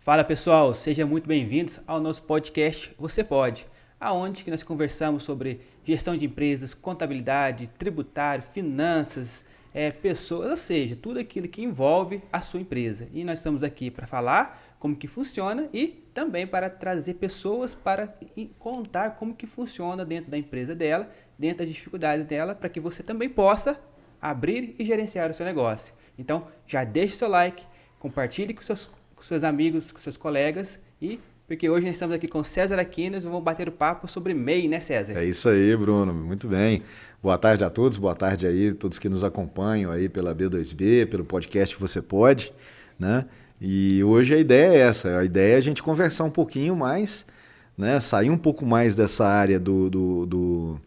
Fala pessoal, sejam muito bem-vindos ao nosso podcast Você Pode, aonde que nós conversamos sobre gestão de empresas, contabilidade, tributário, finanças, pessoas, ou seja, tudo aquilo que envolve a sua empresa. E nós estamos aqui para falar como que funciona e também para trazer pessoas para contar como que funciona dentro da empresa dela, dentro das dificuldades dela, para que você também possa abrir e gerenciar o seu negócio. Então, já deixe o seu like, compartilhe com seus amigos, com seus colegas porque hoje nós estamos aqui com César Aquinas e vamos bater o papo sobre MEI, né, César? É isso aí, Bruno. Muito bem. Boa tarde a todos, boa tarde aí todos que nos acompanham aí pela B2B, pelo podcast Você Pode, né? E hoje a ideia é essa, a ideia é a gente conversar um pouquinho mais, né? Sair um pouco mais dessa área do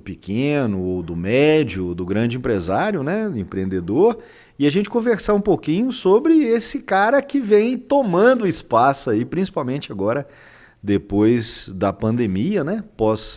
pequeno, ou do médio, do grande empresário, né? Empreendedor, e a gente conversar um pouquinho sobre esse cara que vem tomando espaço aí, principalmente agora, depois da pandemia, né?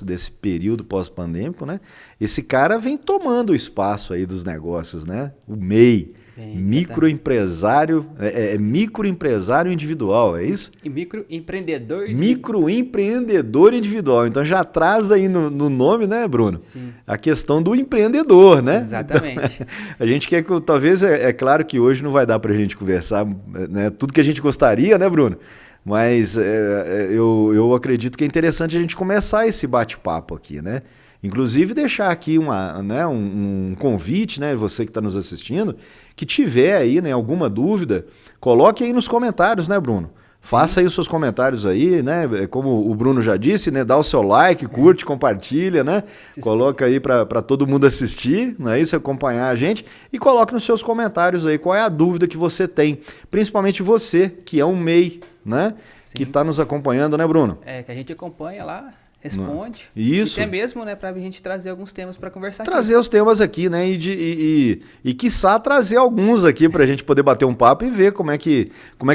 Desse período pós-pandêmico, né? Esse cara vem tomando o espaço aí dos negócios, né? O MEI. Microempresário, microempresário individual, é isso? E microempreendedor. Microempreendedor individual. Então já traz aí no nome, né, Bruno? Sim. A questão do empreendedor, né? Exatamente. Então, a gente quer que, talvez, é claro que hoje não vai dar para a gente conversar, né, tudo que a gente gostaria, né, Bruno? Mas eu acredito que é interessante a gente começar esse bate-papo aqui, né? Inclusive deixar aqui um convite, né, você que está nos assistindo, que tiver aí, né, alguma dúvida, coloque aí nos comentários, né, Bruno? Faça aí os seus comentários aí, né? Como o Bruno já disse, né? Dá o seu like, curte, compartilha, né? Coloca aí para todo mundo assistir, não é isso? Acompanhar a gente e coloque nos seus comentários aí qual é a dúvida que você tem. Principalmente você, que é um MEI, né? Sim. Que está nos acompanhando, né, Bruno? Que a gente acompanha lá. Responde. Isso. E até mesmo, né, para a gente trazer alguns temas para conversar trazer aqui. Os temas aqui, né? E quiçá trazer alguns aqui para a gente poder bater um papo e ver como é que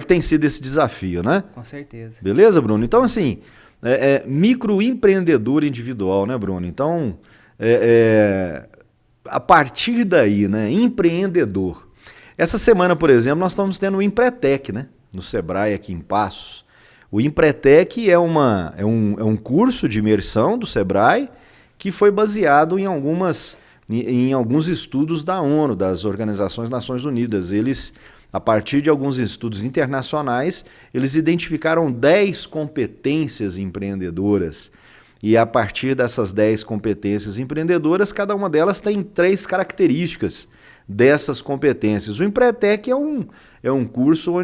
tem sido esse desafio, né? Com certeza. Beleza, Bruno? Então, assim, microempreendedor individual, né, Bruno? Então, a partir daí, né? Empreendedor. Essa semana, por exemplo, nós estamos tendo o Empretec, né? No Sebrae, aqui em Passos. O Empretec é um curso de imersão do Sebrae que foi baseado em alguns estudos da ONU, das Organizações Nações Unidas. Eles, a partir de alguns estudos internacionais, eles identificaram 10 competências empreendedoras. E a partir dessas 10 competências empreendedoras, cada uma delas tem 3 características dessas competências. O Empretec é um curso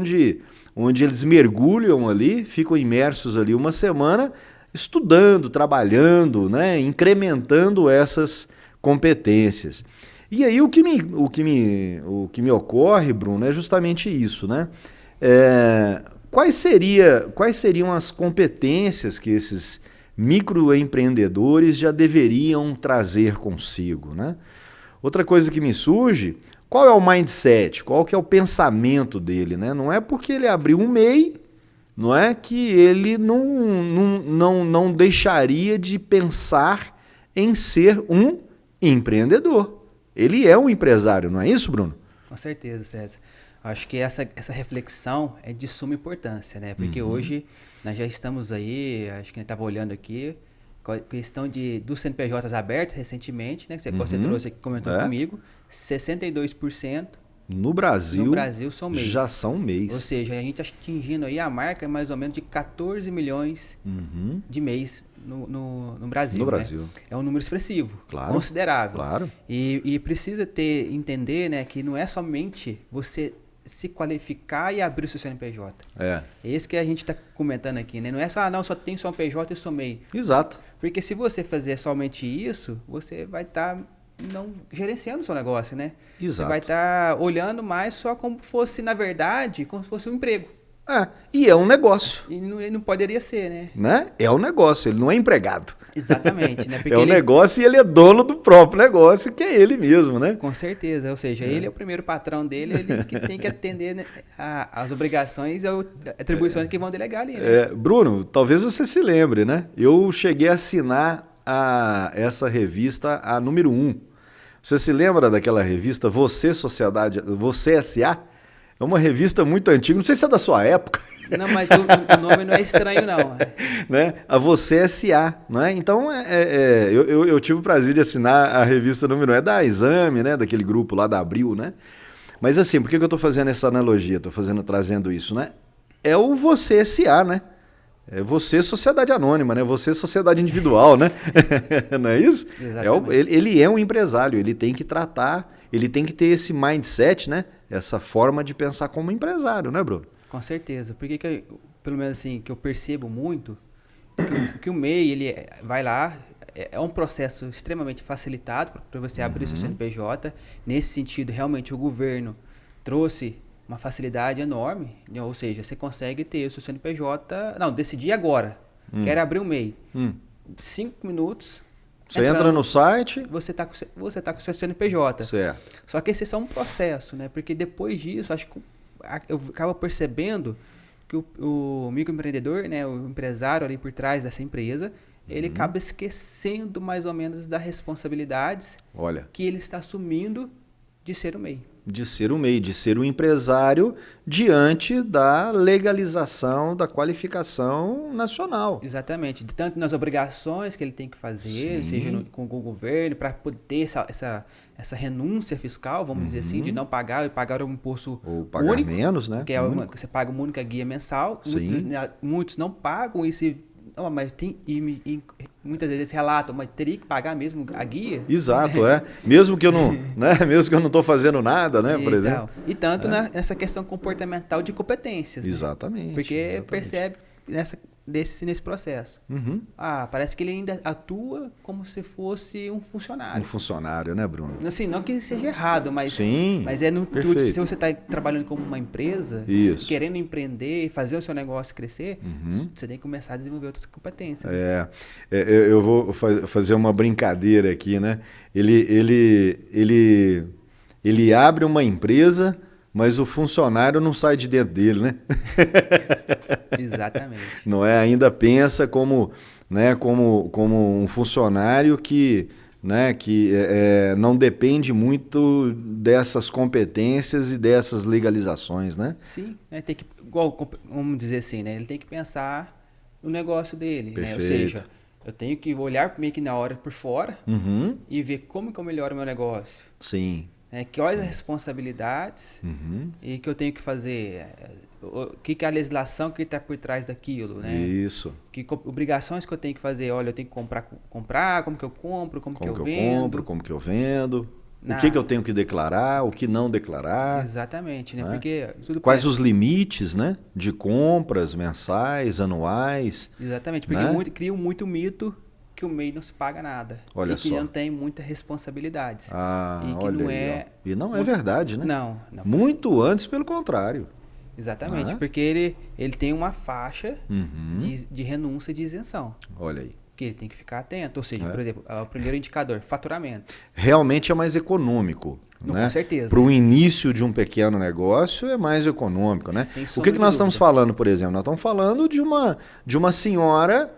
onde eles mergulham ali, ficam imersos ali uma semana, estudando, trabalhando, né, incrementando essas competências. E aí o que me ocorre, Bruno, é justamente isso, né? Quais seriam as competências que esses microempreendedores já deveriam trazer consigo, né? Outra coisa que me surge: qual é o mindset? Qual que é o pensamento dele, né? Não é porque ele abriu um MEI, não é que ele não deixaria de pensar em ser um empreendedor. Ele é um empresário, não é isso, Bruno? Com certeza, César. Acho que essa reflexão é de suma importância, né? Porque hoje nós já estamos aí, acho que a gente estava olhando aqui, com a questão dos CNPJs abertos recentemente, né? Que você trouxe aqui, comentou comigo, 62% no Brasil são MEIs. Já são MEIs. Ou seja, a gente está atingindo aí a marca mais ou menos de 14 milhões de MEIs no Brasil. No né? Brasil. É um número expressivo, claro, considerável. Claro. E precisa entender, né, que não é somente você se qualificar e abrir o seu CNPJ. É esse que a gente está comentando aqui, né? Não é só, só tem só um PJ e sou MEI. Exato. Porque se você fazer somente isso, você vai estar não gerenciando o seu negócio, né? Exato. Você vai estar olhando mais só como fosse, na verdade, como se fosse um emprego. E é um negócio. E não poderia ser, né? É um negócio, ele não é empregado. Exatamente, né? Porque é um negócio e ele é dono do próprio negócio, que é ele mesmo, né? Com certeza, ou seja, ele é o primeiro patrão dele, ele que tem que atender, né, as obrigações e atribuições que vão delegar ali, né? Bruno, talvez você se lembre, né? Eu cheguei a assinar essa revista, a número 1. Você se lembra daquela revista Você Sociedade, Você S.A.? É uma revista muito antiga, não sei se é da sua época. Não, mas o nome não é estranho, não. Né? A Você S.A. Né? Então, eu tive o prazer de assinar a revista número 1, é da Exame, né? Daquele grupo lá da Abril, né? Mas assim, por que eu estou fazendo essa analogia? Estou trazendo isso, né? É o Você S.A., né? É você sociedade anônima, né? Você sociedade individual, né? Não é isso? Ele é um empresário, ele tem que tratar, ele tem que ter esse mindset, né? Essa forma de pensar como empresário, né, Bruno? Com certeza. Porque pelo menos assim, que eu percebo muito, que o MEI, ele vai lá, é um processo extremamente facilitado para você abrir seu CNPJ. Nesse sentido, realmente, o governo trouxe uma facilidade enorme, né? Ou seja, você consegue ter o seu CNPJ... Não, decidir agora. Quero abrir um MEI. 5 minutos... Você entra no site... Você tá com o seu CNPJ. Certo. Só que esse é só um processo, né? Porque depois disso, acho que eu acabo percebendo que o microempreendedor, né, o empresário ali por trás dessa empresa, ele acaba esquecendo mais ou menos das responsabilidades que ele está assumindo de ser o MEI. De ser o MEI, de ser um empresário diante da legalização da qualificação nacional. Exatamente. Tanto nas obrigações que ele tem que fazer, seja com o governo, para poder ter essa renúncia fiscal, vamos dizer assim, de não pagar e pagar um imposto ou pagar único, menos, né? Que você paga uma única guia mensal. Muitos não pagam e mas muitas vezes relatam, mas teria que pagar mesmo a guia? Exato, mesmo que eu não, né? Mesmo que eu não estou fazendo nada, né? Por exemplo. E tanto nessa questão comportamental de competências. Exatamente. Né? Porque percebe nesse processo. Parece que ele ainda atua como se fosse um funcionário. Um funcionário, né, Bruno? Assim, não que seja errado, mas é no perfeito. Se você está trabalhando como uma empresa, querendo empreender, fazer o seu negócio crescer, você tem que começar a desenvolver outras competências. Eu vou fazer uma brincadeira aqui, né? Ele abre uma empresa, mas o funcionário não sai de dentro dele, né? Exatamente. Não é? Ainda pensa como um funcionário que não depende muito dessas competências e dessas legalizações, né? Sim, tem que, vamos dizer assim, né? Ele tem que pensar no negócio dele, né? Ou seja, eu tenho que olhar meio que na hora por fora e ver como que eu melhoro o meu negócio. Sim. Quais as responsabilidades e que eu tenho que fazer, o que é a legislação que está por trás daquilo, né? Isso. Que obrigações que eu tenho que fazer, olha, eu tenho que comprar, como que eu compro, como que eu vendo. Como que eu vendo, o que eu tenho que declarar, o que não declarar. Exatamente, né? Né? Porque quais os limites, né? De compras mensais, anuais. Exatamente, porque criam muito mito que o MEI não se paga nada. Olha que não tem muitas responsabilidades. E que não é... E não é verdade, né? Não. Muito antes, pelo contrário. Exatamente, porque ele tem uma faixa de renúncia e de isenção. Olha aí. Que ele tem que ficar atento. Ou seja, por exemplo, o primeiro indicador, faturamento. Realmente é mais econômico. Né? Com certeza. Para o início de um pequeno negócio é mais econômico. Né? O que nós estamos falando, por exemplo? Nós estamos falando de uma senhora,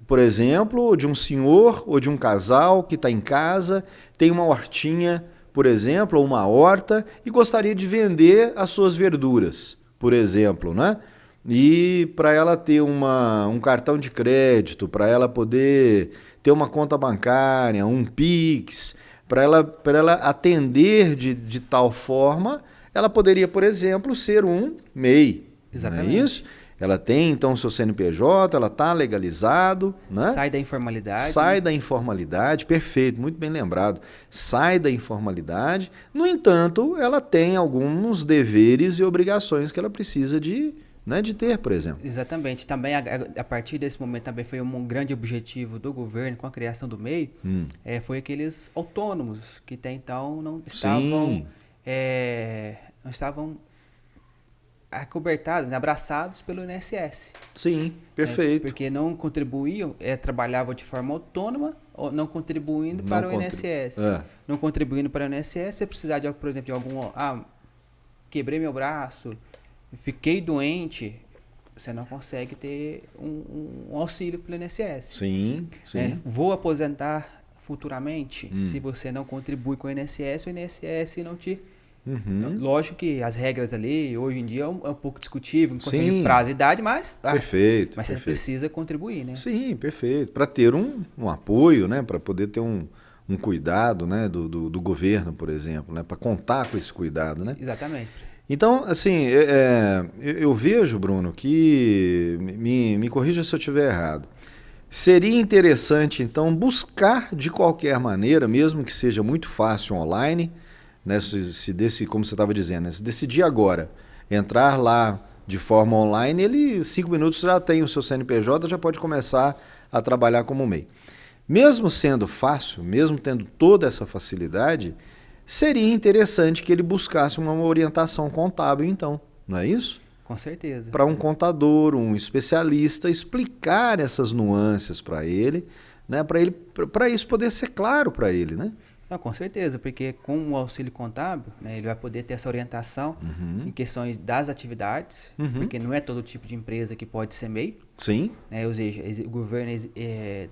por exemplo, de um senhor ou de um casal que está em casa, tem uma hortinha, por exemplo, ou uma horta e gostaria de vender as suas verduras, por exemplo, né? E para ela ter um cartão de crédito, para ela poder ter uma conta bancária, um Pix, para ela atender de tal forma, ela poderia, por exemplo, ser um MEI. Exatamente. Não é isso? Ela tem, então, o seu CNPJ, ela está legalizado. Né? Sai da informalidade. Sai da informalidade, perfeito, muito bem lembrado. Sai da informalidade. No entanto, ela tem alguns deveres e obrigações que ela precisa de ter, por exemplo. Exatamente. Também, a partir desse momento, também foi um grande objetivo do governo com a criação do MEI, foi aqueles autônomos que até então não estavam acobertados, abraçados pelo INSS. Sim, perfeito. Porque não contribuíam, trabalhavam de forma autônoma, ou não contribuindo para o INSS. Não contribuindo para o INSS, se precisar, por exemplo, de algum... quebrei meu braço, fiquei doente, você não consegue ter um auxílio pelo INSS. Sim. Vou aposentar futuramente, se você não contribui com o INSS não te Lógico que as regras ali, hoje em dia, é um pouco discutível, em questão Sim. de prazo e idade, mas, Perfeito. mas você perfeito. precisa contribuir, né? Sim, perfeito. Para ter um apoio, né? Para poder ter um cuidado, né? do governo, por exemplo, né? Para contar com esse cuidado, né? Exatamente. Então, assim, eu vejo, Bruno, que me corrija se eu estiver errado. Seria interessante, então, buscar de qualquer maneira, mesmo que seja muito fácil online, né? Como você estava dizendo, né? Se decidir agora entrar lá de forma online, ele 5 minutos já tem o seu CNPJ, já pode começar a trabalhar como MEI. Mesmo sendo fácil, mesmo tendo toda essa facilidade, seria interessante que ele buscasse uma orientação contábil, então, não é isso? Com certeza. Para um contador, um especialista, explicar essas nuances para ele, né? Para isso poder ser claro para ele, né? Não, com certeza, porque com o auxílio contábil, né, ele vai poder ter essa orientação em questões das atividades, porque não é todo tipo de empresa que pode ser MEI. Sim. Né, ou seja, o governo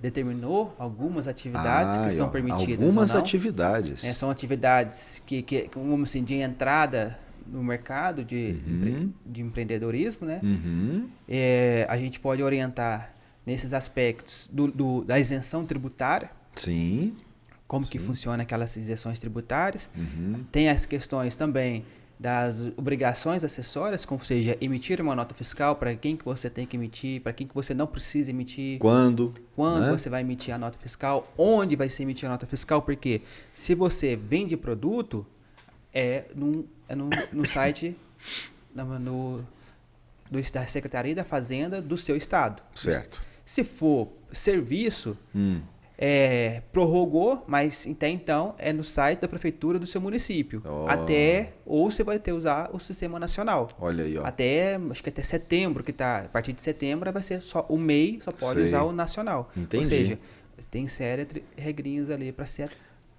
determinou algumas atividades que são permitidas algumas ou não. atividades. Né, são atividades que vamos assim, de entrada no mercado de empreendedorismo, né? A gente pode orientar nesses aspectos da isenção tributária. Sim. Como que funciona aquelas isenções tributárias. Tem as questões também das obrigações acessórias, como seja, emitir uma nota fiscal, para quem que você tem que emitir, para quem que você não precisa emitir. Quando né? Você vai emitir a nota fiscal, onde vai ser emitida a nota fiscal, porque se você vende produto, no site da Secretaria da Fazenda do seu estado. Certo. Se for serviço, prorrogou, mas até então é no site da prefeitura do seu município. Ou você vai ter usar o sistema nacional. Olha aí, ó. Acho que até setembro, a partir de setembro vai ser só o MEI, só pode usar o nacional. Entendi. Ou seja, tem séries regrinhas ali para ser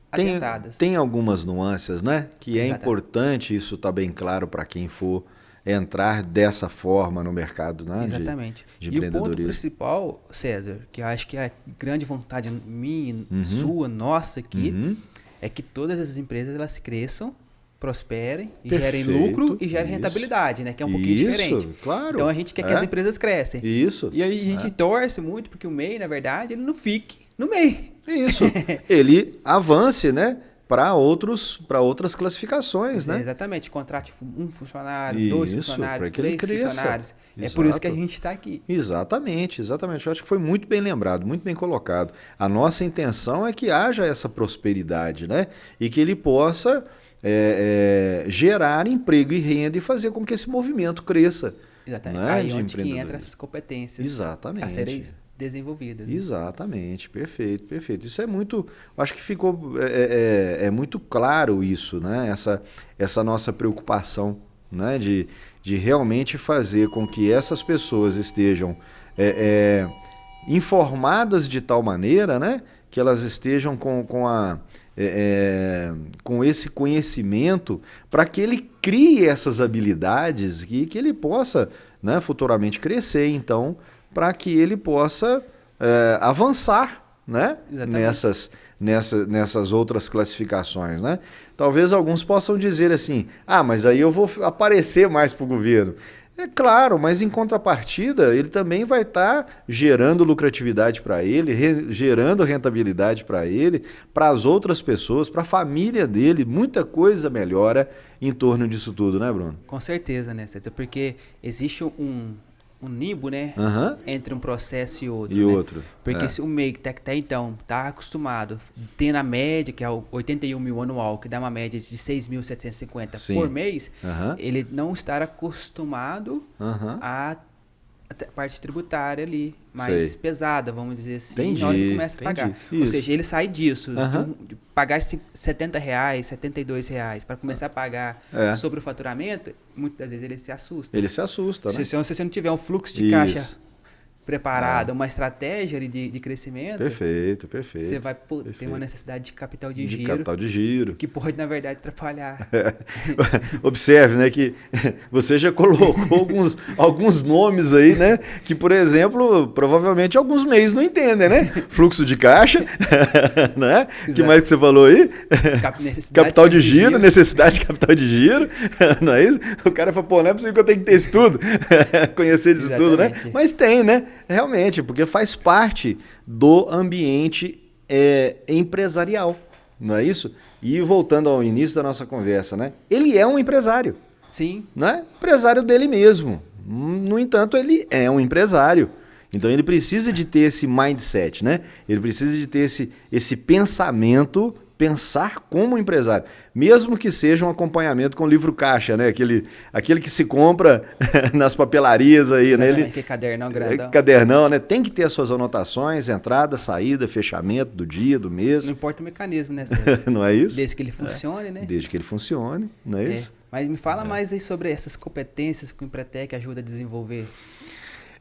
atentadas. Tem algumas nuances, né? Que é Exatamente. importante isso estar bem claro para quem for entrar dessa forma no mercado, né? Exatamente. De E o ponto empreendedorismo. principal, César, que eu acho que é a grande vontade minha, sua, nossa aqui, é que todas as empresas elas cresçam, prosperem, gerem lucro e gerem rentabilidade, né? Que é um pouquinho diferente. Claro. Então a gente quer que as empresas crescem. Isso. E aí a gente torce muito porque o MEI, na verdade, ele não fique no MEI. Isso. Ele avance, né? Para outras classificações, né? Exatamente. Contrate um funcionário, dois funcionários, que ele 3 cresça. funcionários. Exato. É por isso que a gente está aqui. Exatamente. Eu acho que foi muito bem lembrado, muito bem colocado. A nossa intenção é que haja essa prosperidade, né? E que ele possa gerar emprego e renda e fazer com que esse movimento cresça. Exatamente. Né? Aí onde que entra essas competências a serem desenvolvidas. Né? Exatamente, perfeito. Isso é muito, acho que ficou muito claro isso, né? Essa nossa preocupação, né? De realmente fazer com que essas pessoas estejam informadas de tal maneira, né? Que elas estejam com esse conhecimento para que ele crie essas habilidades e que ele possa, né, futuramente crescer, então, para que ele possa avançar, né, nessas outras classificações. Né? Talvez alguns possam dizer assim, mas aí eu vou aparecer mais para o governo. É claro, mas em contrapartida, ele também vai estar gerando lucratividade para ele, gerando rentabilidade para ele, para as outras pessoas, para a família dele. Muita coisa melhora em torno disso tudo, né, Bruno? Com certeza, né, César? Porque existe um nimbo, né, entre um processo e outro. Outro. Porque se o MEI que até então está acostumado, tem na média, que é o 81 mil anual, que dá uma média de 6.750 por mês, ele não estar acostumado à parte tributária ali, mais pesada, vamos dizer assim, na hora que começa a pagar. Ou seja, ele sai disso, de pagar R$70, R$72, para começar a pagar sobre o faturamento, muitas das vezes ele se assusta. Ele se assusta, né? Se você não tiver um fluxo de caixa preparada, uma estratégia ali de crescimento, Perfeito. você vai ter uma necessidade de capital de giro. Capital de giro. Que pode, na verdade, atrapalhar. Observe, né, que você já colocou alguns nomes aí, né, que, por exemplo, provavelmente alguns meios não entendem, né? Fluxo de caixa, né? O que mais que você falou aí? Capital de giro, necessidade de capital de giro, não é isso? O cara fala, pô, não é possível que eu tenho que ter isso tudo, conhecer disso tudo, né? Mas tem, né? Realmente, porque faz parte do ambiente empresarial, não é isso? E voltando ao início da nossa conversa, né? Ele é um empresário. Sim. Né? Empresário dele mesmo. No entanto, ele é um empresário. Então ele precisa de ter esse mindset, né? Ele precisa de ter esse pensamento, pensar como empresário. Mesmo que seja um acompanhamento com livro caixa, né? Aquele que se compra nas papelarias aí, né? Ele, que é cadernão grandão. Cadernão, né? Tem que ter as suas anotações, entrada, saída, fechamento do dia, do mês. Não importa o mecanismo, né? Não é isso? Desde que ele funcione, né? Desde que ele funcione, não é isso? Mas me fala mais aí sobre essas competências que o Empretec ajuda a desenvolver.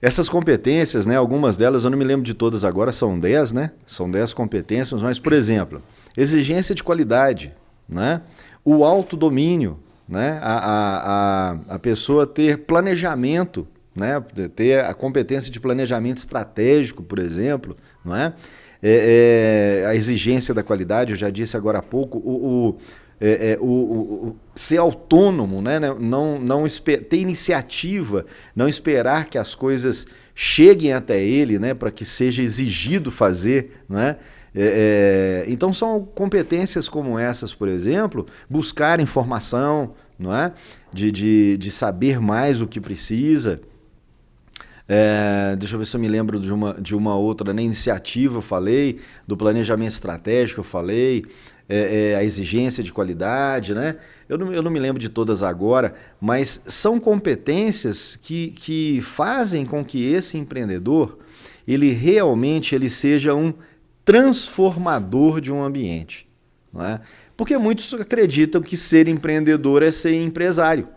Essas competências, né, algumas delas, eu não me lembro de todas agora, são 10, né? São 10 competências, mas, por exemplo, exigência de qualidade, né? O autodomínio, né? A pessoa ter planejamento, né? Ter a competência de planejamento estratégico, por exemplo, não é? A exigência da qualidade, eu já disse agora há pouco, ser autônomo, né? Não ter iniciativa, não esperar que as coisas cheguem até ele, né? Para que seja exigido fazer, né? Então são competências como essas, por exemplo, buscar informação, não é? De saber mais o que precisa. Deixa eu ver se eu me lembro de uma outra, né? Iniciativa eu falei, do planejamento estratégico eu falei, a exigência de qualidade, né? Eu não me lembro de todas agora, mas são competências que fazem com que esse empreendedor ele realmente seja um transformador de um ambiente, não é? Porque muitos acreditam que ser empreendedor é ser empresário.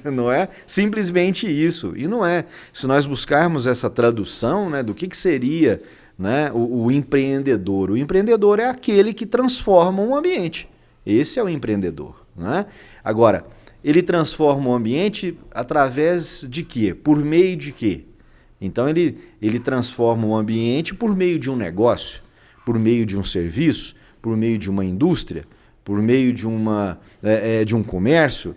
Não é simplesmente isso, e não é. Se nós buscarmos essa tradução, né, do que seria, né, o empreendedor é aquele que transforma um ambiente. Esse é o empreendedor, né? Agora, ele transforma o ambiente através de quê? Por meio de quê? Então ele transforma o ambiente por meio de um negócio, por meio de um serviço, por meio de uma indústria, por meio de um comércio.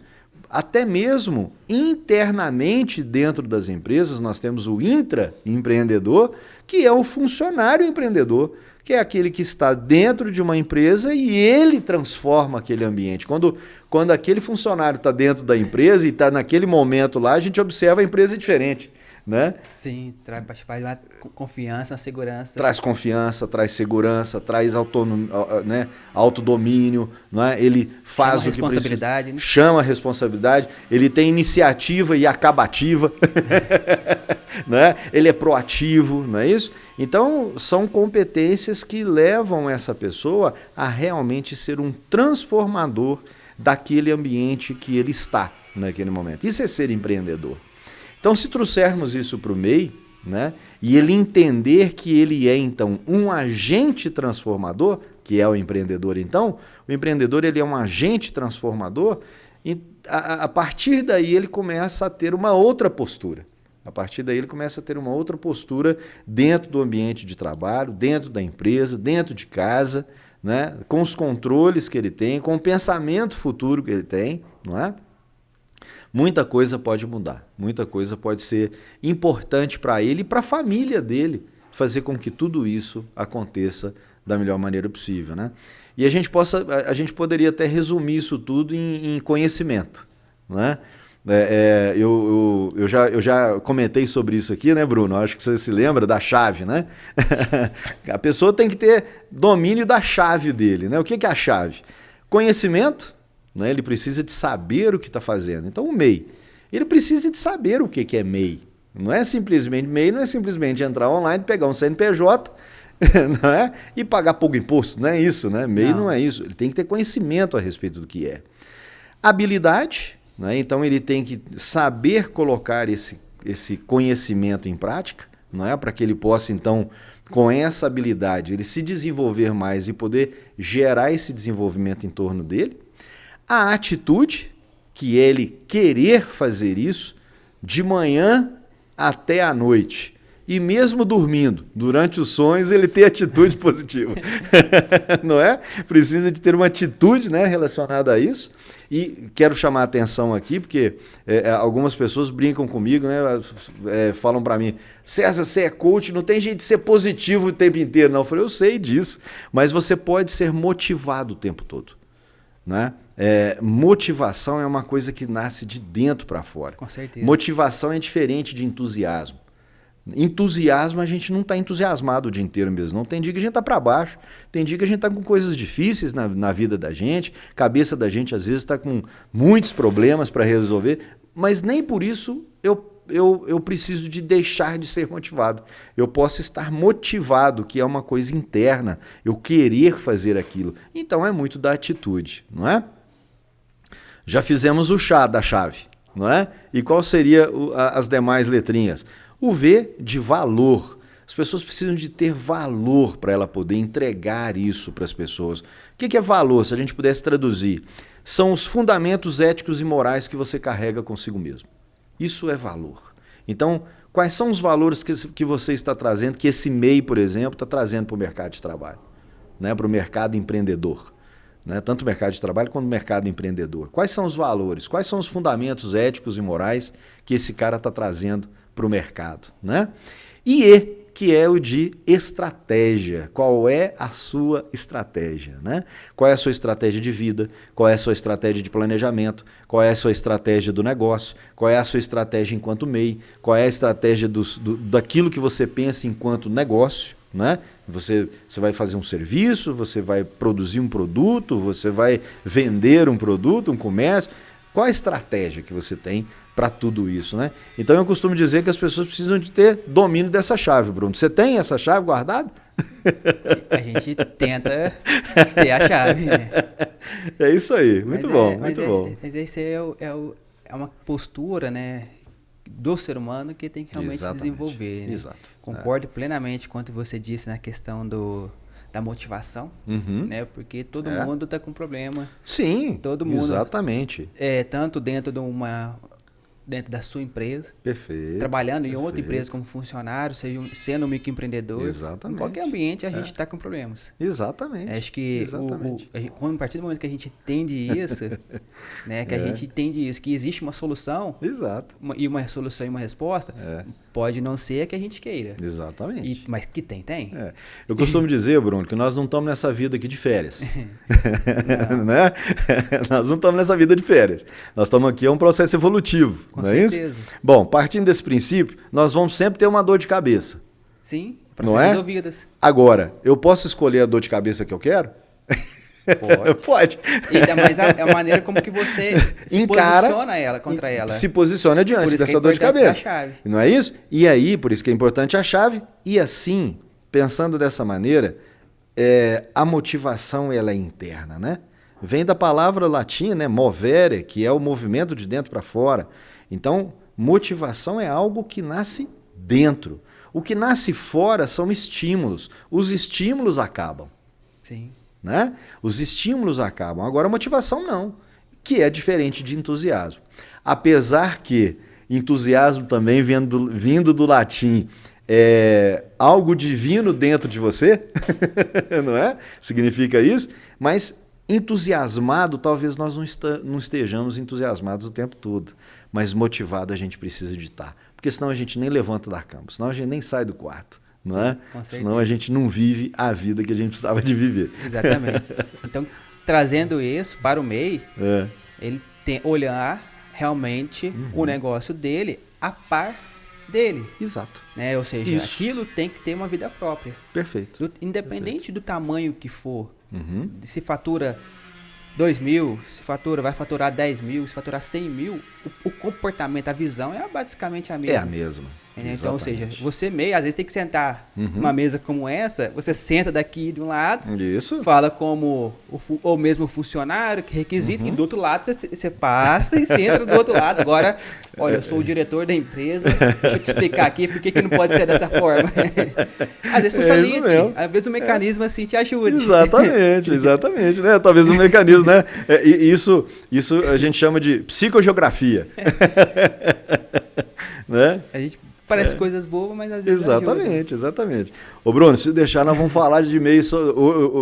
Até mesmo internamente dentro das empresas, nós temos o intraempreendedor, que é o funcionário empreendedor, que é aquele que está dentro de uma empresa e ele transforma aquele ambiente. Quando aquele funcionário está dentro da empresa e está naquele momento lá, a gente observa a empresa diferente. Né? Sim, traz mais confiança, segurança. Traz confiança, traz segurança, traz né? Autodomínio, né? Ele faz o que precisa. Né? Chama a responsabilidade, ele tem iniciativa e acabativa, né? Ele é proativo, não é isso? Então, são competências que levam essa pessoa a realmente ser um transformador daquele ambiente que ele está naquele momento. Isso é ser empreendedor. Então, se trouxermos isso para o MEI, né, e ele entender que ele é, então, um agente transformador, que é o empreendedor, então, o empreendedor ele é um agente transformador, e a partir daí ele começa a ter uma outra postura. A partir daí ele começa a ter uma outra postura dentro do ambiente de trabalho, dentro da empresa, dentro de casa, né, com os controles que ele tem, com o pensamento futuro que ele tem, não é? Muita coisa pode mudar, muita coisa pode ser importante para ele e para a família dele, fazer com que tudo isso aconteça da melhor maneira possível, né? E a gente poderia até resumir isso tudo em conhecimento, né? Eu já comentei sobre isso aqui, né, Bruno? Acho que você se lembra da chave, né? A pessoa tem que ter domínio da chave dele, né? O que é a chave? Conhecimento. Né? Ele precisa de saber o que está fazendo. Então, o MEI, ele precisa de saber o que é MEI. Não é simplesmente MEI, não é simplesmente entrar online, pegar um CNPJ não é? E pagar pouco imposto. Não é isso, né? MEI não é isso. Ele tem que ter conhecimento a respeito do que é. Habilidade, né? Então ele tem que saber colocar esse conhecimento em prática, não é? Para que ele possa, então, com essa habilidade, ele se desenvolver mais e poder gerar esse desenvolvimento em torno dele. A atitude, que é ele querer fazer isso de manhã até à noite. E mesmo dormindo, durante os sonhos, ele ter atitude positiva. Não é? Precisa de ter uma atitude, né, relacionada a isso. E quero chamar a atenção aqui, porque algumas pessoas brincam comigo, né, falam para mim, César, você é coach, não tem jeito de ser positivo o tempo inteiro. Não, eu falei, eu sei disso, mas você pode ser motivado o tempo todo. Né? Motivação é uma coisa que nasce de dentro para fora. Com certeza. Motivação é diferente de entusiasmo. Entusiasmo, a gente não está entusiasmado o dia inteiro mesmo. Não tem dia que a gente está para baixo, tem dia que a gente está com coisas difíceis na vida da gente, cabeça da gente às vezes está com muitos problemas para resolver, mas nem por isso eu preciso de deixar de ser motivado. Eu posso estar motivado, que é uma coisa interna, eu querer fazer aquilo. Então é muito da atitude, não é? Já fizemos o chá da chave, não é? E qual seria as demais letrinhas? O V de valor. As pessoas precisam de ter valor para ela poder entregar isso para as pessoas. O que é valor? Se a gente pudesse traduzir, são os fundamentos éticos e morais que você carrega consigo mesmo. Isso é valor. Então, quais são os valores que você está trazendo, que esse MEI, por exemplo, está trazendo para o mercado de trabalho, né? Para o mercado empreendedor? Né? Tanto o mercado de trabalho quanto o mercado empreendedor. Quais são os valores? Quais são os fundamentos éticos e morais que esse cara está trazendo para o mercado? Né? E que é o de estratégia. Qual é a sua estratégia? Né? Qual é a sua estratégia de vida? Qual é a sua estratégia de planejamento? Qual é a sua estratégia do negócio? Qual é a sua estratégia enquanto MEI? Qual é a estratégia daquilo que você pensa enquanto negócio? Né? Você vai fazer um serviço, você vai produzir um produto, você vai vender um produto, um comércio. Qual a estratégia que você tem para tudo isso? Né? Então eu costumo dizer que as pessoas precisam de ter domínio dessa chave, Bruno. Você tem essa chave guardada? A gente tenta ter a chave, né? É isso aí, muito bom, muito bom. Mas esse é uma postura, né, do ser humano que tem que realmente desenvolver. Né? Exato. Concordo plenamente com o que você disse na questão da motivação, né? Porque todo mundo está com problema. Sim, todo mundo, exatamente. Tanto dentro dentro da sua empresa, perfeito, trabalhando em outra empresa como funcionário, sendo um microempreendedor, exatamente. Em qualquer ambiente a gente está com problemas. Exatamente. Acho que a partir do momento que a gente entende isso, né, que a gente entende isso, que existe uma solução, exato, e uma solução e uma resposta, pode não ser a que a gente queira. Exatamente. Mas que tem. Eu costumo dizer, Bruno, que nós não estamos nessa vida aqui de férias. Né? Nós não estamos nessa vida de férias. Nós estamos aqui, é um processo evolutivo. Com não certeza. É isso? Bom, partindo desse princípio, nós vamos sempre ter uma dor de cabeça. Sim, para ser resolvidas. Agora, eu posso escolher a dor de cabeça que eu quero? Pode. E ainda mais a maneira como que você se posiciona ela contra ela. Se posiciona diante dessa dor de cabeça. Chave. Não é isso? E aí, por isso que é importante a chave. E assim, pensando dessa maneira, a motivação ela é interna, né? Vem da palavra latina, né? Movere, que é o movimento de dentro para fora. Então, motivação é algo que nasce dentro. O que nasce fora são estímulos. Os estímulos acabam. Sim. Né? Os estímulos acabam. Agora, a motivação não, que é diferente de entusiasmo. Apesar que entusiasmo também vindo do latim algo divino dentro de você, não é? Significa isso, mas entusiasmado, talvez nós não estejamos entusiasmados o tempo todo, mas motivado a gente precisa de estar, porque senão a gente nem levanta da cama, senão a gente nem sai do quarto, não é? Senão a gente não vive a vida que a gente precisava de viver. Exatamente. Então, trazendo isso para o MEI, ele tem olhar realmente o negócio dele a par dele. Exato. Né? Ou seja, aquilo tem que ter uma vida própria. Perfeito. Independente do tamanho que for. Se fatura 2 mil, vai faturar 10 mil, se faturar 100 mil, o comportamento, a visão é basicamente a mesma. É a mesma. Então, ou seja, você MEI, às vezes tem que sentar numa mesa como essa, você senta daqui de um lado, Isso. fala como o mesmo funcionário, que requisita, e do outro lado você passa e senta do outro lado. Agora, olha, eu sou o diretor da empresa, deixa eu te explicar aqui por que não pode ser dessa forma. Às vezes facilite, às vezes o mecanismo assim te ajude. Exatamente, né? Talvez um mecanismo, né? Isso a gente chama de psicogeografia. Né? A gente parece coisas boas, mas às vezes Exatamente. Ô Bruno, se deixar, nós vamos falar de MEI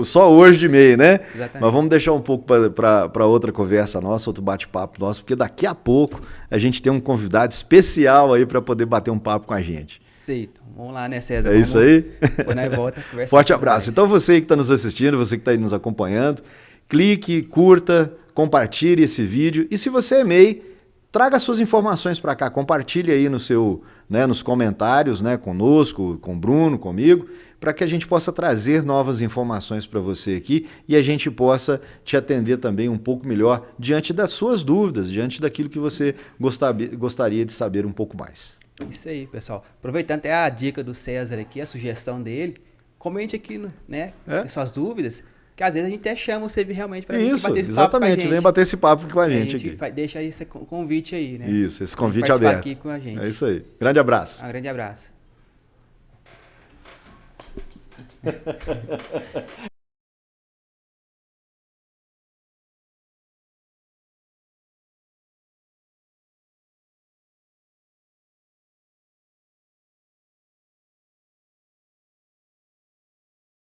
só hoje de MEI, né? Exatamente. Mas vamos deixar um pouco para outra conversa nossa, outro bate-papo nosso, porque daqui a pouco a gente tem um convidado especial aí para poder bater um papo com a gente. Aceito. Vamos lá, né, César? Isso aí? Depois nós volta, conversa. Forte abraço. Então você que está nos assistindo, você que está aí nos acompanhando, clique, curta, compartilhe esse vídeo. E se você é MEI, traga suas informações para cá, compartilhe aí no seu, né, nos comentários, né, conosco, com o Bruno, comigo, para que a gente possa trazer novas informações para você aqui e a gente possa te atender também um pouco melhor diante das suas dúvidas, diante daquilo que você gostaria de saber um pouco mais. Isso aí, pessoal. Aproveitando até a dica do César aqui, a sugestão dele, comente aqui, né, suas dúvidas. Que às vezes a gente até chama você realmente para bater esse papo com a gente. Vem bater esse papo com a gente aqui. Deixa esse convite aí, né? Isso, esse convite aberto. Aqui com a gente. É isso aí. Grande abraço. Um grande abraço.